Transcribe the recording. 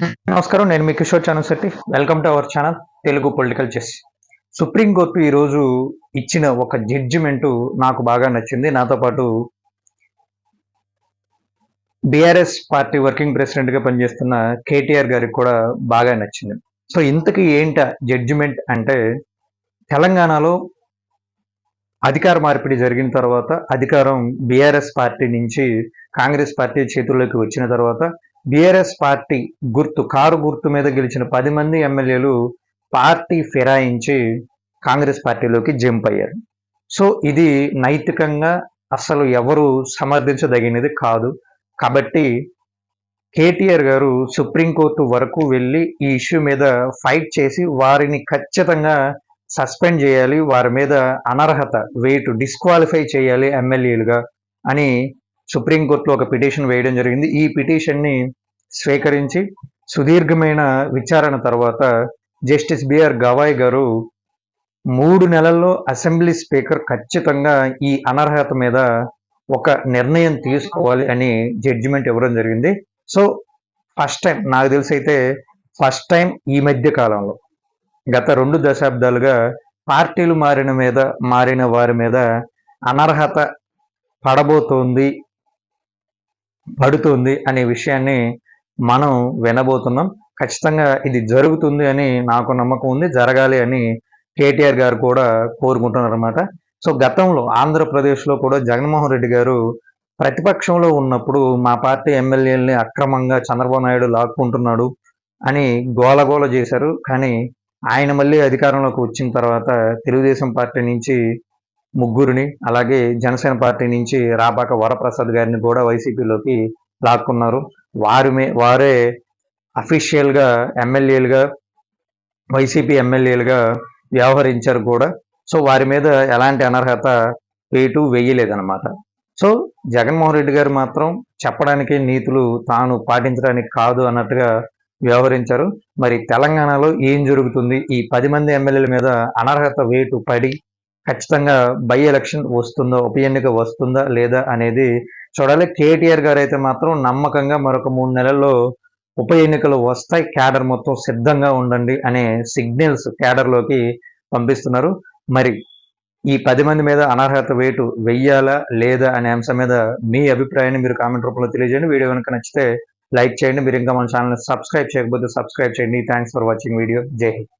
నమస్కారం. నేను మీ Kishore Chanushetti. Welcome to our channel Telugu political chess. Supreme court ఈరోజు ఇచ్చిన ఒక జడ్జిమెంటు నాకు బాగా నచ్చింది. నాతో పాటు బీఆర్ఎస్ పార్టీ వర్కింగ్ ప్రెసిడెంట్గా పనిచేస్తున్న కేటీఆర్ గారికి కూడా బాగా నచ్చింది. సో ఇంతకీ ఏంట జడ్జిమెంట్ అంటే, తెలంగాణలో అధికార మార్పిడి జరిగిన తర్వాత అధికారం బీఆర్ఎస్ పార్టీ నుంచి కాంగ్రెస్ పార్టీ చేతుల్లోకి వచ్చిన తర్వాత బీఆర్ఎస్ పార్టీ కారు గుర్తు మీద గెలిచిన 10 మంది ఎమ్మెల్యేలు పార్టీ ఫిరాయించి కాంగ్రెస్ పార్టీలోకి జంప్ అయ్యారు. సో ఇది నైతికంగా అసలు ఎవరు సమర్థించదగినది కాదు. కాబట్టి కేటీఆర్ గారు సుప్రీంకోర్టు వరకు వెళ్ళి ఈ ఇష్యూ మీద ఫైట్ చేసి వారిని ఖచ్చితంగా సస్పెండ్ చేయాలి, వారి మీద అనర్హత డిస్క్వాలిఫై చేయాలి ఎమ్మెల్యేలుగా అని సుప్రీంకోర్టులో ఒక పిటిషన్ వేయడం జరిగింది. ఈ పిటిషన్ని స్వీకరించి సుదీర్ఘమైన విచారణ తర్వాత జస్టిస్ బిఆర్ గవాయ్ గారు 3 నెలల్లో అసెంబ్లీ స్పీకర్ ఖచ్చితంగా ఈ అనర్హత మీద ఒక నిర్ణయం తీసుకోవాలి అని జడ్జిమెంట్ ఇవ్వడం జరిగింది. సో ఫస్ట్ టైం, నాకు తెలిసి అయితే ఫస్ట్ టైం ఈ మధ్య కాలంలో గత 2 దశాబ్దాలుగా పార్టీలు మారిన వారి మీద అనర్హత పడుతుంది అనే విషయాన్ని మనం వినబోతున్నాం. ఖచ్చితంగా ఇది జరుగుతుంది అని నాకు నమ్మకం ఉంది, జరగాలి అని కేటీఆర్ గారు కూడా కోరుకుంటున్నారు అన్నమాట. సో గతంలో ఆంధ్రప్రదేశ్లో కూడా జగన్మోహన్ రెడ్డి గారు ప్రతిపక్షంలో ఉన్నప్పుడు మా పార్టీ ఎమ్మెల్యేలని అక్రమంగా చంద్రబాబు నాయుడు లాక్కుంటున్నాడు అని గోలగోల చేశారు. కానీ ఆయన మళ్ళీ అధికారంలోకి వచ్చిన తర్వాత తెలుగుదేశం పార్టీ నుంచి 3 అలాగే జనసేన పార్టీ నుంచి రాపాక వరప్రసాద్ గారిని కూడా వైసీపీలోకి లాక్కున్నారు. వారే అఫీషియల్గా ఎమ్మెల్యేలుగా, వైసీపీ ఎమ్మెల్యేలుగా వ్యవహరించారు కూడా. సో వారి మీద ఎలాంటి అనర్హత వేయలేదన్నమాట. సో జగన్మోహన్ రెడ్డి గారు మాత్రం చెప్పడానికి నీతులు తాను పాటించడానికి కాదు అన్నట్టుగా వ్యవహరించారు. మరి తెలంగాణలో ఏం జరుగుతుంది? ఈ 10 మంది ఎమ్మెల్యేల మీద అనర్హత పడి ఖచ్చితంగా బై ఎలక్షన్ వస్తుందా, ఉప ఎన్నిక వస్తుందా లేదా అనేది చూడాలి. కేటీఆర్ గారు అయితే మాత్రం నమ్మకంగా మరొక 3 నెలల్లో ఉప ఎన్నికలు వస్తాయి, క్యాడర్ మొత్తం సిద్ధంగా ఉండండి అనే సిగ్నల్స్ క్యాడర్లోకి పంపిస్తున్నారు. మరి ఈ 10 మంది మీద అనర్హత వెయ్యాలా లేదా అనే అంశం మీద మీ అభిప్రాయాన్ని మీరు కామెంట్ రూపంలో తెలియజేయండి. వీడియో కనుక నచ్చితే లైక్ చేయండి. మీరు ఇంకా మన ఛానల్ని సబ్స్క్రైబ్ చేయకపోతే సబ్స్క్రైబ్ చేయండి. Thanks for watching video. జై హింద్.